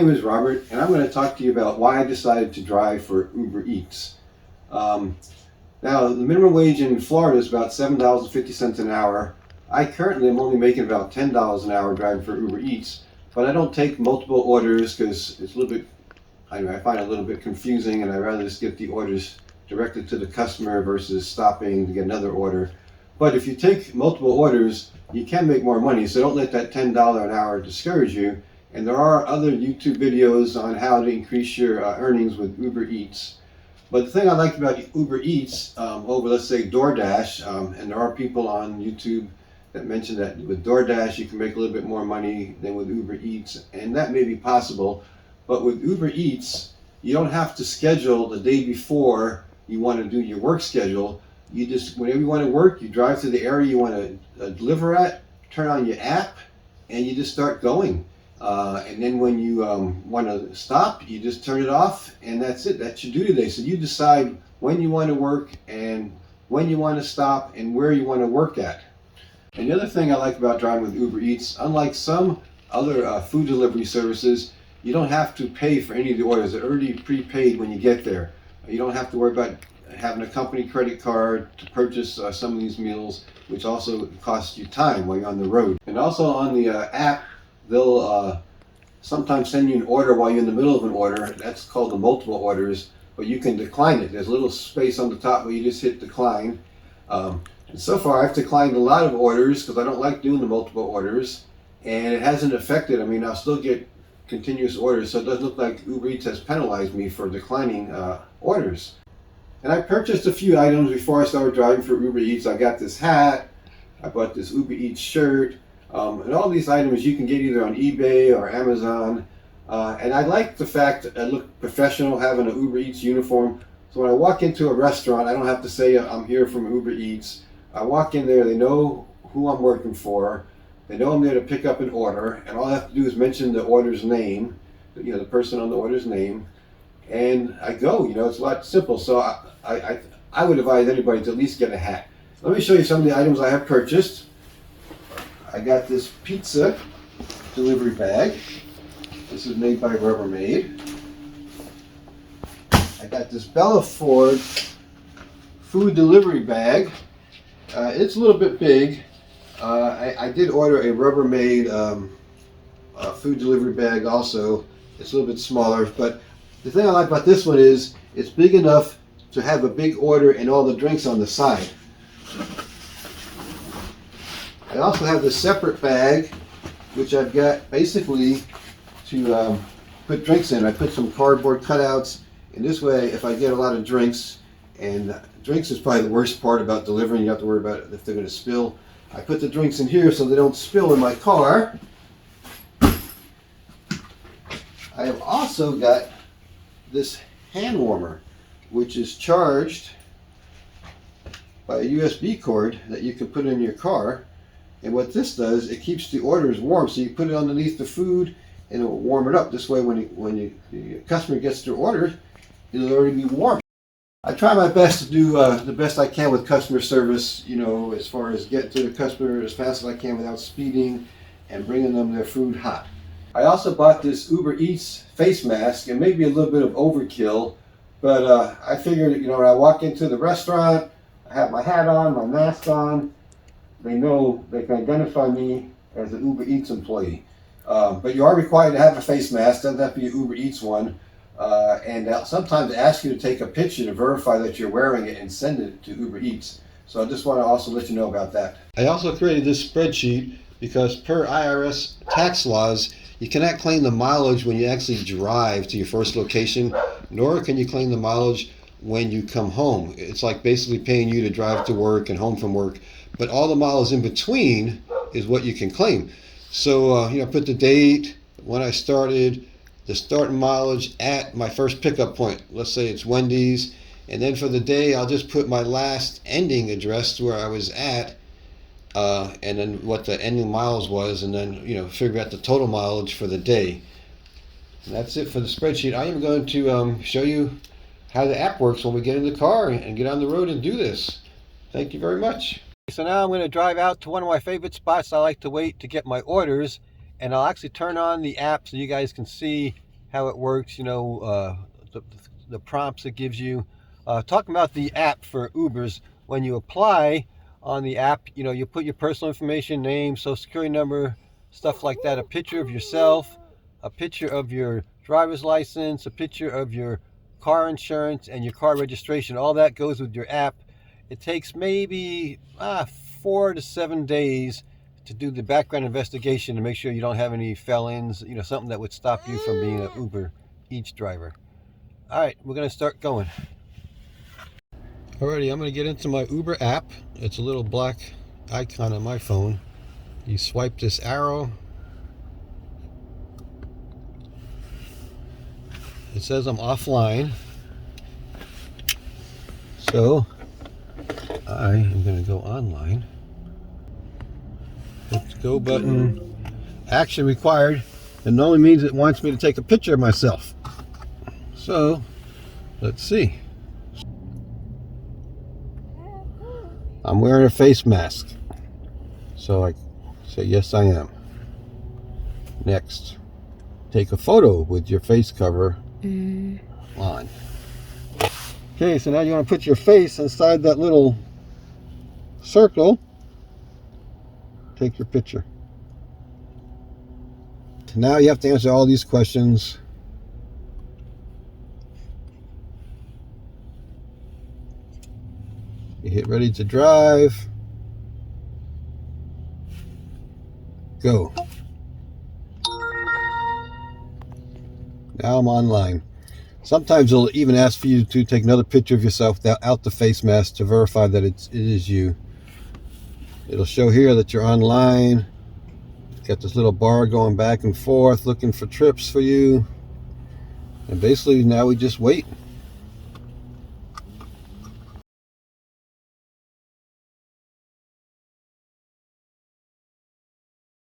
name is Robert, and I'm going to talk to you about why I decided to drive for Uber Eats. Now, the minimum wage in Florida is about $7.50 an hour. I currently am only making about $10 an hour driving for Uber Eats, but I don't take multiple orders because it's a little bit, I find it a little bit confusing, and I'd rather just get the orders directly to the customer versus stopping to get another order. But if you take multiple orders, you can make more money, so don't let that $10 an hour discourage you. And there are other YouTube videos on how to increase your earnings with Uber Eats. But the thing I like about Uber Eats over, let's say, DoorDash, and there are people on YouTube that mention that with DoorDash you can make a little bit more money than with Uber Eats, and that may be possible. But with Uber Eats, you don't have to schedule the day before you want to do your work schedule. You just, whenever you want to work, you drive to the area you want to deliver at, turn on your app, and you just start going. And then when you want to stop, you just turn it off, and that's it. That's your duty day. So you decide when you want to work and when you want to stop and where you want to work at. And the other thing I like about driving with Uber Eats, unlike some other food delivery services, you don't have to pay for any of the orders. They're already prepaid when you get there. You don't have to worry about having a company credit card to purchase some of these meals, which also costs you time while you're on the road. And also on the app, they'll sometimes send you an order while you're in the middle of an order. That's called the multiple orders, but you can decline it. There's a little space on the top where you just hit decline. And so far I've declined a lot of orders because I don't like doing the multiple orders, and it hasn't affected. I'll still get continuous orders, so it doesn't look like Uber Eats has penalized me for declining orders. And I purchased a few items before I started driving for Uber Eats. I got this hat, I bought this Uber Eats shirt, and all these items you can get either on eBay or Amazon. And I like the fact that I look professional having an Uber Eats uniform. So when I walk into a restaurant, I don't have to say I'm here from Uber Eats. I walk in there, they know who I'm working for, they know I'm there to pick up an order, and all I have to do is mention the order's name, the person on the order's name, and I go. It's a lot simple. So I would advise anybody to at least get a hat. Let me show you some of the items I have purchased. I got this pizza delivery bag. This is made by Rubbermaid. I got this Bella Ford food delivery bag. It's a little bit big. I did order a Rubbermaid food delivery bag also. It's a little bit smaller, but the thing I like about this one is it's big enough to have a big order and all the drinks on the side. I also have this separate bag, which I've got basically to put drinks in. I put some cardboard cutouts, and this way if I get a lot of drinks, and drinks is probably the worst part about delivering, you have to worry about if they're going to spill. I put the drinks in here so they don't spill in my car. I have also got this hand warmer, which is charged by a USB cord that you can put in your car. And what this does, it keeps the orders warm. So you put it underneath the food and it will warm it up. This way when the customer gets their order, it'll already be warm. I try my best to do the best I can with customer service, as far as getting to the customer as fast as I can without speeding and bringing them their food hot. I also bought this Uber Eats face mask, and maybe a little bit of overkill, but I figured, when I walk into the restaurant, I have my hat on, my mask on, they know they can identify me as an Uber Eats employee. But you are required to have a face mask. Doesn't have to be an Uber Eats one. And sometimes they ask you to take a picture to verify that you're wearing it and send it to Uber Eats. So I just want to also let you know about that. I also created this spreadsheet because per IRS tax laws, you cannot claim the mileage when you actually drive to your first location, nor can you claim the mileage when you come home. It's like basically paying you to drive to work and home from work, but all the miles in between is what you can claim. So I put the date, when I started, the starting mileage at my first pickup point. Let's say it's Wendy's, and then for the day I'll just put my last ending address where I was at, and then what the ending miles was, and then figure out the total mileage for the day. And that's it for the spreadsheet. I am going to show you how the app works when we get in the car and get on the road and do this. Thank you very much. So now I'm going to drive out to one of my favorite spots I like to wait to get my orders, and I'll actually turn on the app so you guys can see how it works, the prompts it gives you. Talking about the app for Ubers, when you apply on the app, you put your personal information, name, social security number, stuff like that, a picture of yourself, a picture of your driver's license, a picture of your car insurance and your car registration. All that goes with your app. It takes maybe 4 to 7 days to do the background investigation to make sure you don't have any felons, something that would stop you from being an Uber Eats driver. All right, we're going to start going. Alrighty, I'm going to get into my Uber app. It's a little black icon on my phone. You swipe this arrow. It says I'm offline. So I am going to go online. Hit the go button. Action required. It only means it wants me to take a picture of myself. So let's see. I'm wearing a face mask. So I say, yes, I am. Next. Take a photo with your face cover on. Okay, so now you want to put your face inside that little circle. Take your picture. Now you have to answer all these questions. You hit ready to drive. Go. Now I'm online. Sometimes it'll even ask for you to take another picture of yourself without the face mask to verify that it is you. It'll show here that you're online. Got this little bar going back and forth looking for trips for you. And basically now we just wait.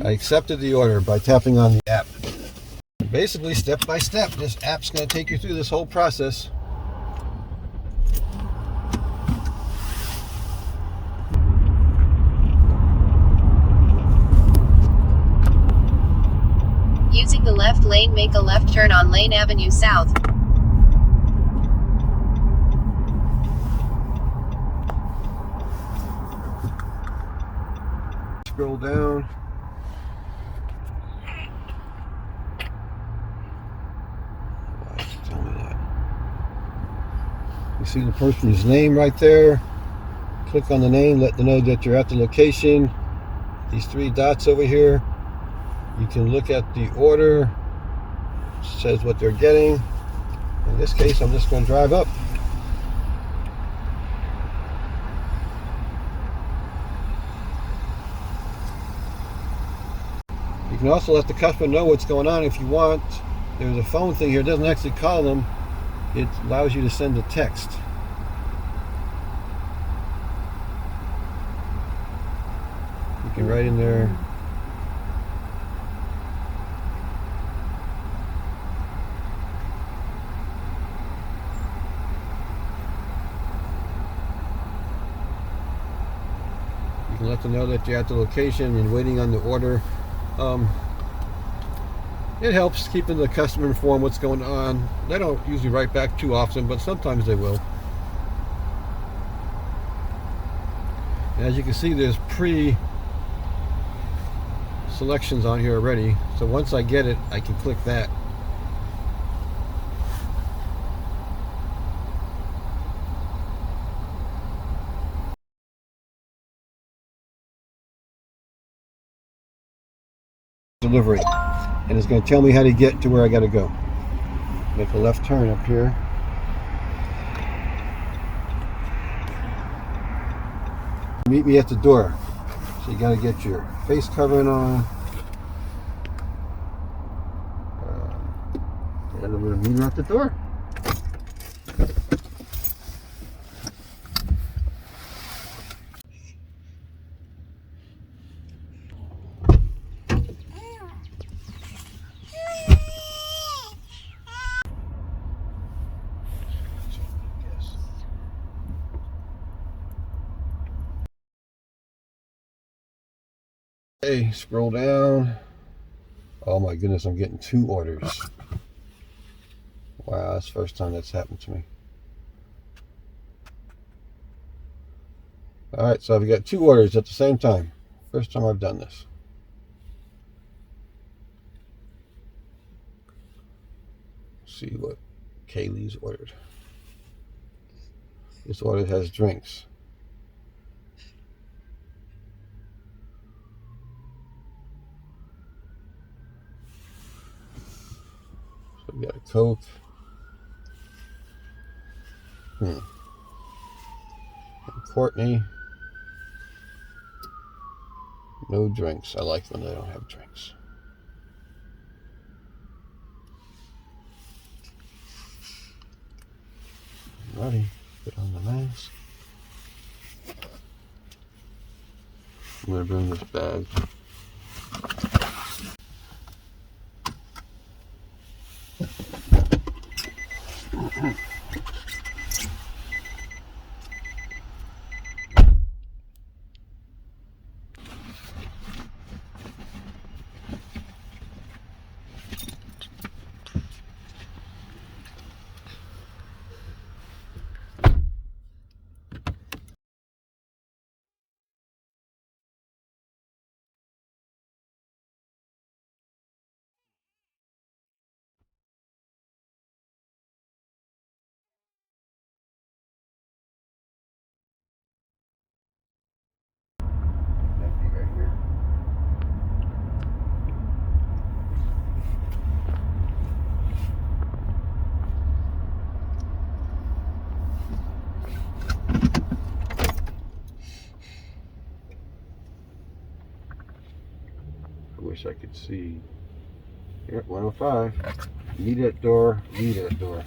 I accepted the order by tapping on the app. Basically, step by step, this app's going to take you through this whole process. Using the left lane, make a left turn on Lane Avenue South. Scroll down. Tell me that. You see the person's name right there. Click on the name, let them know that you're at the location. These 3 dots over here. You can look at the order. It says what they're getting. In this case, I'm just going to drive up. You can also let the customer know what's going on if you want. There's a phone thing here. It doesn't actually call them. It allows you to send a text. You can write in there. You can let them know that you're at the location and waiting on the order. It helps keeping the customer informed what's going on. They don't usually write back too often, but sometimes they will. And as you can see, there's pre-selections on here already. So once I get it, I can click that. Delivery. And it's going to tell me how to get to where I got to go. Make a left turn up here. Meet me at the door. So you got to get your face covering on. And I'm going to meet her at the door. Okay, scroll down. Oh my goodness, I'm getting 2 orders. Wow, that's the first time that's happened to me. Alright, so I've got 2 orders at the same time. First time I've done this. Let's see what Kaylee's ordered. This order has drinks. So we got a Coke. And Courtney, no drinks. I like when they don't have drinks. Alrighty, put on the mask. I'm gonna bring this bag. Right here. I wish I could see. Here, 105. Lead that door, lead that door.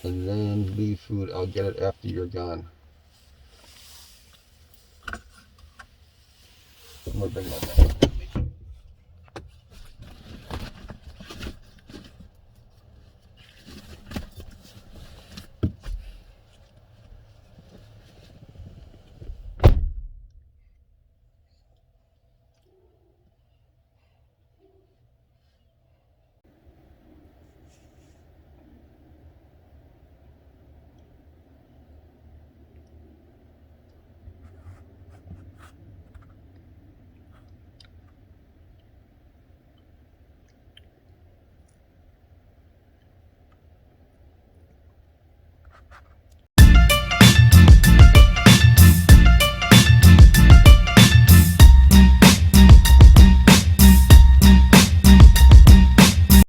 And then leave food. I'll get it after you're gone. I'm gonna bring that back.